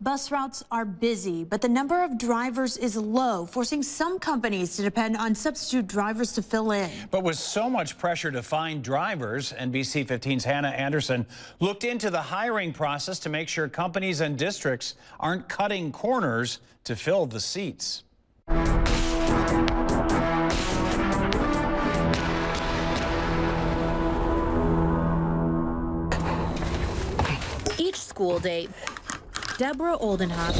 Bus routes are busy, but the number of drivers is low, forcing some companies to depend on substitute drivers to fill in. But with so much pressure to find drivers, NBC15's Hannah Anderson looked into the hiring process to make sure companies and districts aren't cutting corners to fill the seats. Each school day, Deborah Oldenhoff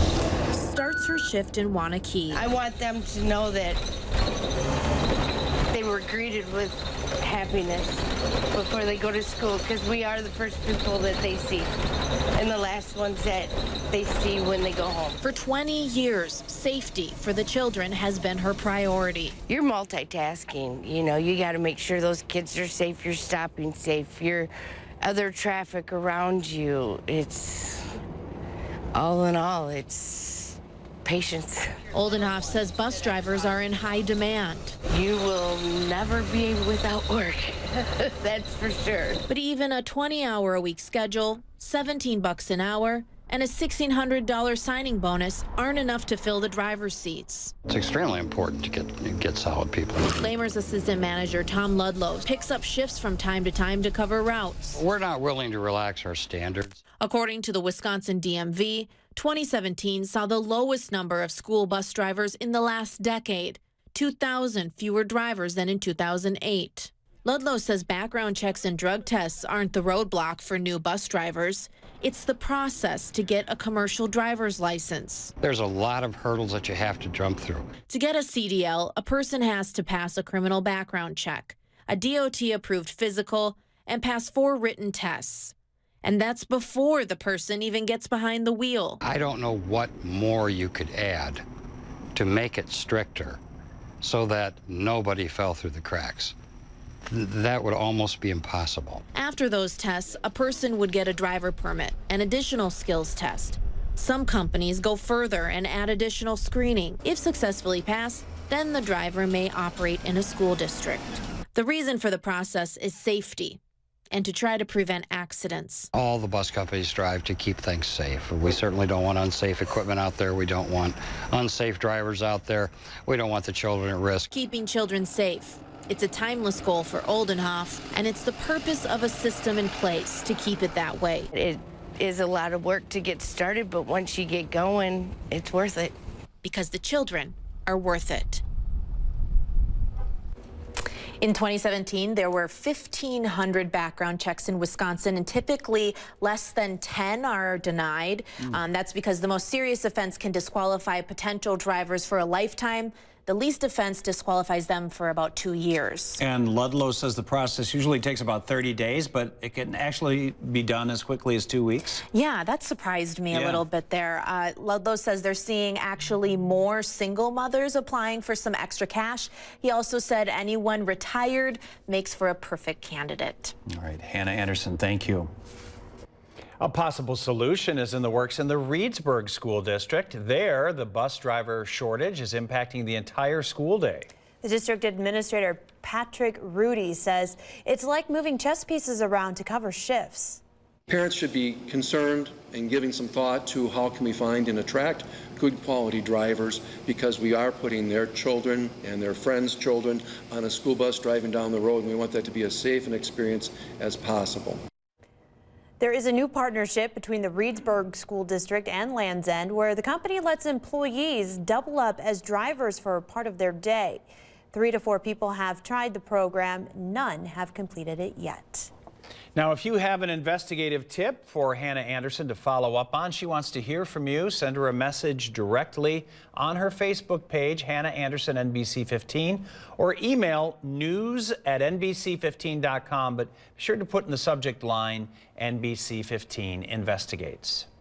starts her shift in Wanakee. I want them to know that they were greeted with happiness before they go to school, because we are the first people that they see and the last ones that they see when they go home. For 20 years, safety for the children has been her priority. You're multitasking, you know, you got to make sure those kids are safe, you're stopping safe, you're other traffic around you. It's all in all, it's patience. Oldenhoff says bus drivers are in high demand. You will never be without work, that's for sure. But even a 20-hour-a-week schedule, $17 an hour, and a $1,600 signing bonus aren't enough to fill the driver's seats. It's extremely important to get solid people. Lamer's assistant manager, Tom Ludlow, picks up shifts from time to time to cover routes. We're not willing to relax our standards. According to the Wisconsin DMV, 2017 saw the lowest number of school bus drivers in the last decade, 2,000 fewer drivers than in 2008. Ludlow says background checks and drug tests aren't the roadblock for new bus drivers. It's the process to get a commercial driver's license. There's a lot of hurdles that you have to jump through. To get a CDL, a person has to pass a criminal background check, a DOT-approved physical, and pass 4 written tests. And that's before the person even gets behind the wheel. I don't know what more you could add to make it stricter so that nobody fell through the cracks. That would almost be impossible. After those tests, a person would get a driver permit, an additional skills test. Some companies go further and add additional screening. If successfully passed, then the driver may operate in a school district. The reason for the process is safety and to try to prevent accidents. All the bus companies strive to keep things safe. We certainly don't want unsafe equipment out there. We don't want unsafe drivers out there. We don't want the children at risk. Keeping children safe. It's a timeless goal for Oldenhoff, and it's the purpose of a system in place to keep it that way. It is a lot of work to get started, but once you get going, it's worth it. Because the children are worth it. In 2017, there were 1,500 background checks in Wisconsin, and typically less than 10 are denied. That's because the most serious offense can disqualify potential drivers for a lifetime. The least offense disqualifies them for about 2 years. And Ludlow says the process usually takes about 30 days, but it can actually be done as quickly as 2 weeks. Yeah, that surprised me a little bit there. Ludlow says they're seeing actually more single mothers applying for some extra cash. He also said anyone retired makes for a perfect candidate. All right, Hannah Anderson, thank you. A possible solution is in the works in the Reedsburg School District. There, the bus driver shortage is impacting the entire school day. The district administrator, Patrick Rudy, says it's like moving chess pieces around to cover shifts. Parents should be concerned and giving some thought to how can we find and attract good quality drivers, because we are putting their children and their friends' children on a school bus driving down the road, and we want that to be as safe an experience as possible. There is a new partnership between the Reedsburg School District and Land's End, where the company lets employees double up as drivers for part of their day. 3 to 4 people have tried the program. None have completed it yet. Now, if you have an investigative tip for Hannah Anderson to follow up on, she wants to hear from you. Send her a message directly on her Facebook page, Hannah Anderson, NBC15, or email news@nbc15.com. But be sure to put in the subject line, NBC15 Investigates.